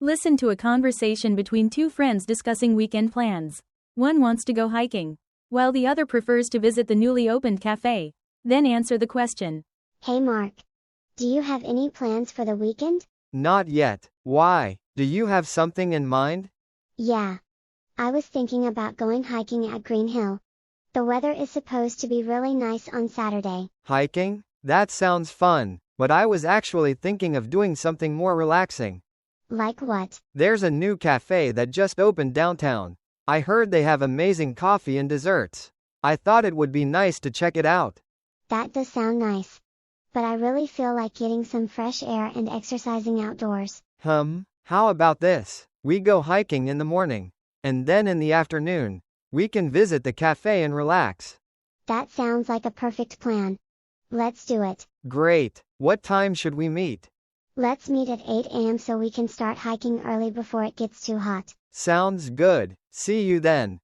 Listen to a conversation between two friends discussing weekend plans. One wants to go hiking, while the other prefers to visit the newly opened cafe. Then answer the question. Hey Mark. Do you have any plans for the weekend? Not yet. Why? Do you have something in mind? Yeah. I was thinking about going hiking at Green Hill. The weather is supposed to be really nice on Saturday. Hiking? That sounds fun, but I was actually thinking of doing something more relaxing. Like what? There's a new cafe that just opened downtown. I heard they have amazing coffee and desserts. I thought it would be nice to check it out. That does sound nice. But I really feel like getting some fresh air and exercising outdoors. How about this? We go hiking in the morning, and then in the afternoon, we can visit the cafe and relax. That sounds like a perfect plan. Let's do it. Great. What time should we meet? Let's meet at 8 a.m. so we can start hiking early before it gets too hot. Sounds good. See you then.